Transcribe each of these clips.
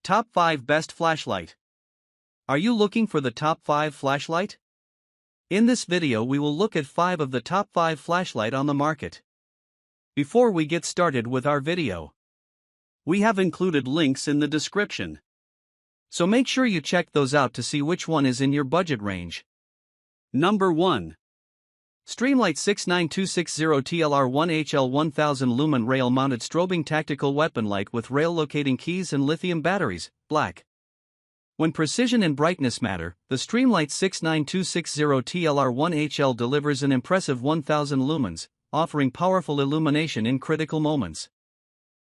Top 5 Best Flashlight. Are you looking for the top 5 flashlight? In this video we will look at 5 of the top 5 flashlight on the market. Before we get started with our video, we have included links in the description, so make sure you check those out to see which one is in your budget range. Number 1. Streamlight 69260 TLR1HL 1000 lumen rail-mounted strobing tactical weapon light with rail locating keys and lithium batteries, black. When precision and brightness matter, the Streamlight 69260 TLR1HL delivers an impressive 1000 lumens, offering powerful illumination in critical moments.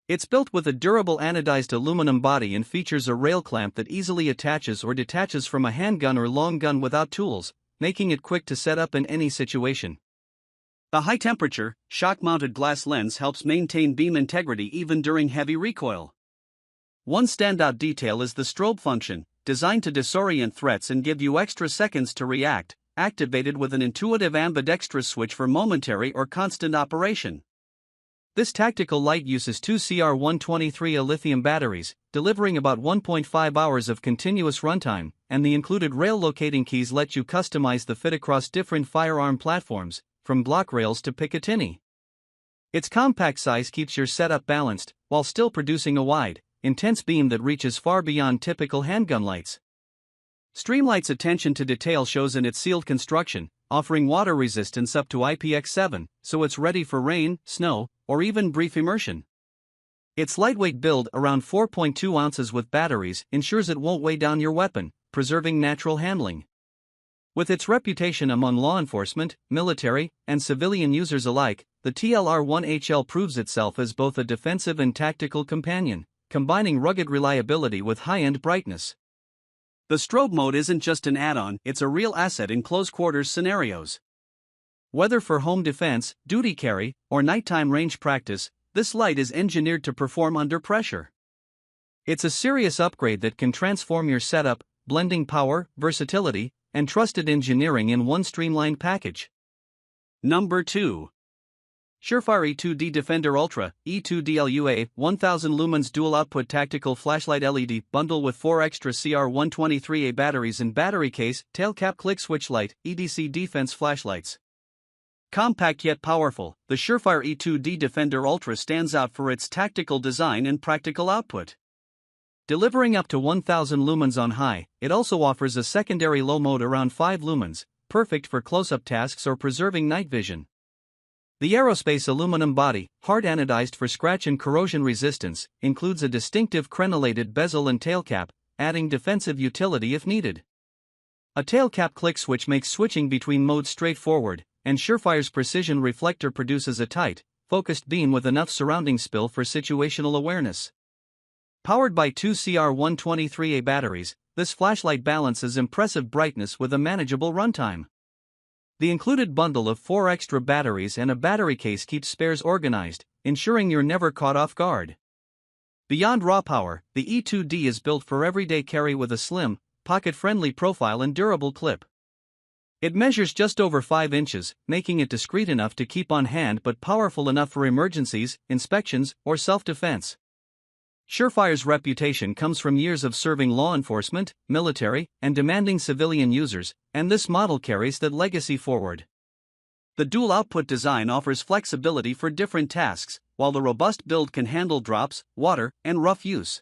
It's built with a durable anodized aluminum body and features a rail clamp that easily attaches or detaches from a handgun or long gun without tools, making it quick to set up in any situation. The high-temperature, shock-mounted glass lens helps maintain beam integrity even during heavy recoil. One standout detail is the strobe function, designed to disorient threats and give you extra seconds to react, activated with an intuitive ambidextrous switch for momentary or constant operation. This tactical light uses two CR123A lithium batteries, delivering about 1.5 hours of continuous runtime, and the included rail locating keys let you customize the fit across different firearm platforms, from block rails to Picatinny. Its compact size keeps your setup balanced, while still producing a wide, intense beam that reaches far beyond typical handgun lights. Streamlight's attention to detail shows in its sealed construction, offering water resistance up to IPX7, so it's ready for rain, snow, or even brief immersion. Its lightweight build, around 4.2 ounces with batteries, ensures it won't weigh down your weapon, preserving natural handling. With its reputation among law enforcement, military, and civilian users alike, the TLR1HL proves itself as both a defensive and tactical companion, combining rugged reliability with high-end brightness. The strobe mode isn't just an add-on, it's a real asset in close-quarters scenarios. Whether for home defense, duty carry, or nighttime range practice, this light is engineered to perform under pressure. It's a serious upgrade that can transform your setup, blending power, versatility, and trusted engineering in one streamlined package. Number 2. Surfire E2D Defender Ultra, E2DLUA, 1000 lumens dual-output tactical flashlight LED bundle with 4 extra CR123A batteries and battery case, tail cap click switch light, EDC defense flashlights. Compact yet powerful, the Surfire E2D Defender Ultra stands out for its tactical design and practical output. Delivering up to 1000 lumens on high, it also offers a secondary low mode around 5 lumens, perfect for close-up tasks or preserving night vision. The aerospace aluminum body, hard anodized for scratch and corrosion resistance, includes a distinctive crenellated bezel and tail cap, adding defensive utility if needed. A tail cap click switch makes switching between modes straightforward, and Surfire's precision reflector produces a tight, focused beam with enough surrounding spill for situational awareness. Powered by two CR123A batteries, this flashlight balances impressive brightness with a manageable runtime. The included bundle of 4 extra batteries and a battery case keeps spares organized, ensuring you're never caught off guard. Beyond raw power, the E2D is built for everyday carry with a slim, pocket-friendly profile and durable clip. It measures just over 5 inches, making it discreet enough to keep on hand but powerful enough for emergencies, inspections, or self-defense. Surfire's reputation comes from years of serving law enforcement, military, and demanding civilian users, and this model carries that legacy forward. The dual-output design offers flexibility for different tasks, while the robust build can handle drops, water, and rough use.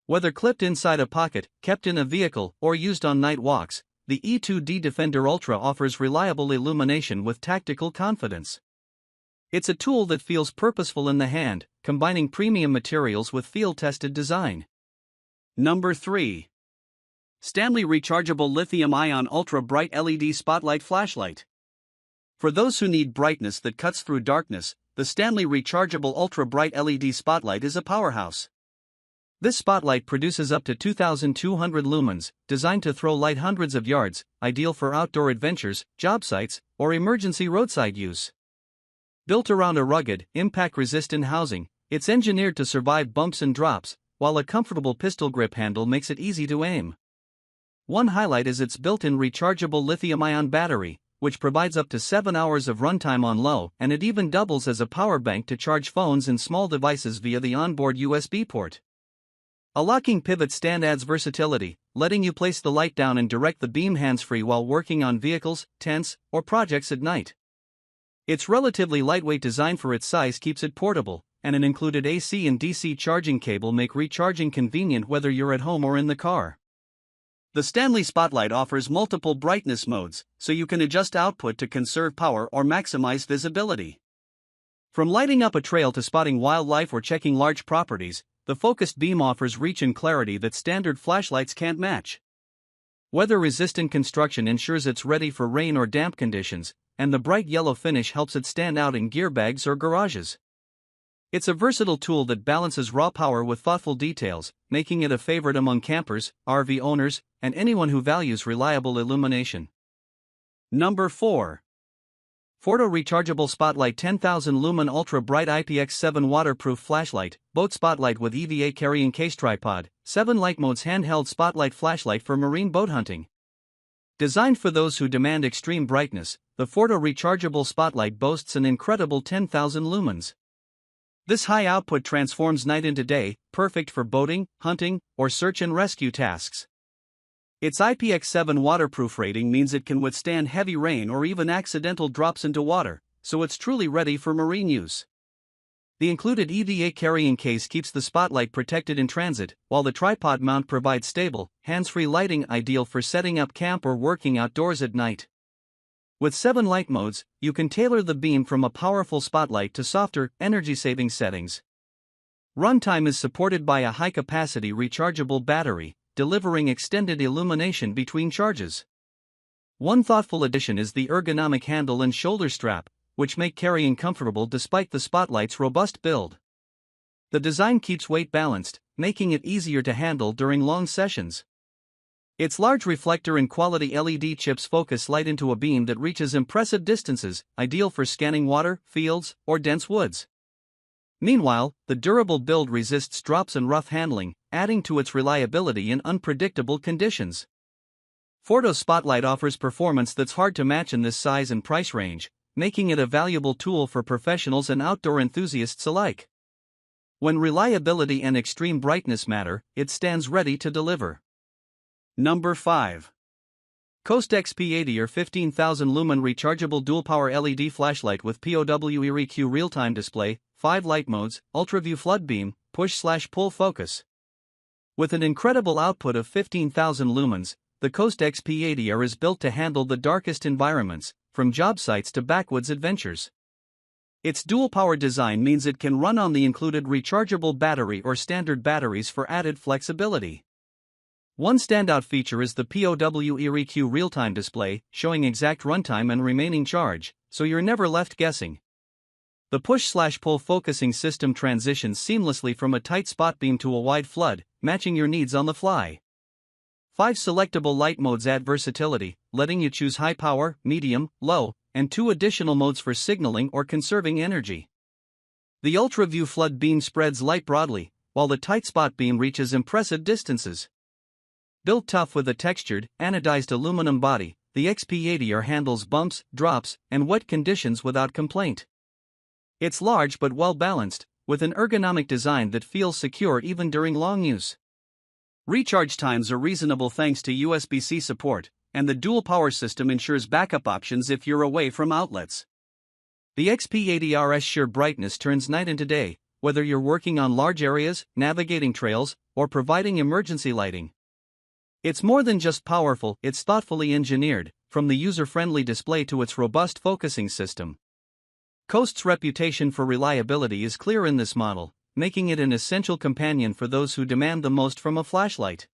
Whether clipped inside a pocket, kept in a vehicle, or used on night walks, the E2D Defender Ultra offers reliable illumination with tactical confidence. It's a tool that feels purposeful in the hand, combining premium materials with field-tested design. Number 3. Stanley Rechargeable Lithium-Ion Ultra Bright LED Spotlight Flashlight. For those who need brightness that cuts through darkness, the Stanley Rechargeable Ultra Bright LED Spotlight is a powerhouse. This spotlight produces up to 2,200 lumens, designed to throw light hundreds of yards, ideal for outdoor adventures, job sites, or emergency roadside use. Built around a rugged, impact-resistant housing, it's engineered to survive bumps and drops, while a comfortable pistol grip handle makes it easy to aim. One highlight is its built-in rechargeable lithium-ion battery, which provides up to 7 hours of runtime on low, and it even doubles as a power bank to charge phones and small devices via the onboard USB port. A locking pivot stand adds versatility, letting you place the light down and direct the beam hands-free while working on vehicles, tents, or projects at night. Its relatively lightweight design for its size keeps it portable, and an included AC and DC charging cable make recharging convenient whether you're at home or in the car. The Stanley Spotlight offers multiple brightness modes, so you can adjust output to conserve power or maximize visibility. From lighting up a trail to spotting wildlife or checking large properties, the focused beam offers reach and clarity that standard flashlights can't match. Weather-resistant construction ensures it's ready for rain or damp conditions, and the bright yellow finish helps it stand out in gear bags or garages. It's a versatile tool that balances raw power with thoughtful details, making it a favorite among campers, RV owners, and anyone who values reliable illumination. Number 4. Fordo Rechargeable Spotlight 10,000 Lumen Ultra Bright IPX7 Waterproof Flashlight, Boat Spotlight with EVA Carrying Case Tripod, 7 Light Modes Handheld Spotlight Flashlight for Marine Boat Hunting. Designed for those who demand extreme brightness, the Fordo Rechargeable Spotlight boasts an incredible 10,000 lumens. This high output transforms night into day, perfect for boating, hunting, or search and rescue tasks. Its IPX7 waterproof rating means it can withstand heavy rain or even accidental drops into water, so it's truly ready for marine use. The included EVA carrying case keeps the spotlight protected in transit, while the tripod mount provides stable, hands-free lighting ideal for setting up camp or working outdoors at night. With 7 light modes, you can tailor the beam from a powerful spotlight to softer, energy-saving settings. Runtime is supported by a high-capacity rechargeable battery, delivering extended illumination between charges. One thoughtful addition is the ergonomic handle and shoulder strap, which make carrying comfortable despite the spotlight's robust build. The design keeps weight balanced, making it easier to handle during long sessions. Its large reflector and quality LED chips focus light into a beam that reaches impressive distances, ideal for scanning water, fields, or dense woods. Meanwhile, the durable build resists drops and rough handling, adding to its reliability in unpredictable conditions. Fordo Spotlight offers performance that's hard to match in this size and price range, making it a valuable tool for professionals and outdoor enthusiasts alike. When reliability and extreme brightness matter, it stands ready to deliver. Number 5. Coast XP80 or 15,000 lumen rechargeable dual-power LED flashlight with POW-EREQ real-time display, 5 light modes, ultra-view flood beam, push/pull focus. With an incredible output of 15,000 lumens, the Coast XP80R is built to handle the darkest environments, from job sites to backwoods adventures. Its dual-power design means it can run on the included rechargeable battery or standard batteries for added flexibility. One standout feature is the POW-EREQ real-time display, showing exact runtime and remaining charge, so you're never left guessing. The push/pull focusing system transitions seamlessly from a tight spot beam to a wide flood, matching your needs on the fly. 5 selectable light modes add versatility, letting you choose high power, medium, low, and 2 additional modes for signaling or conserving energy. The ultra-view flood beam spreads light broadly, while the tight spot beam reaches impressive distances. Built tough with a textured, anodized aluminum body, the XP80R handles bumps, drops, and wet conditions without complaint. It's large but well-balanced, with an ergonomic design that feels secure even during long use. Recharge times are reasonable thanks to USB-C support, and the dual-power system ensures backup options if you're away from outlets. The XP80R's sheer brightness turns night into day, whether you're working on large areas, navigating trails, or providing emergency lighting. It's more than just powerful, it's thoughtfully engineered, from the user-friendly display to its robust focusing system. Coast's reputation for reliability is clear in this model, making it an essential companion for those who demand the most from a flashlight.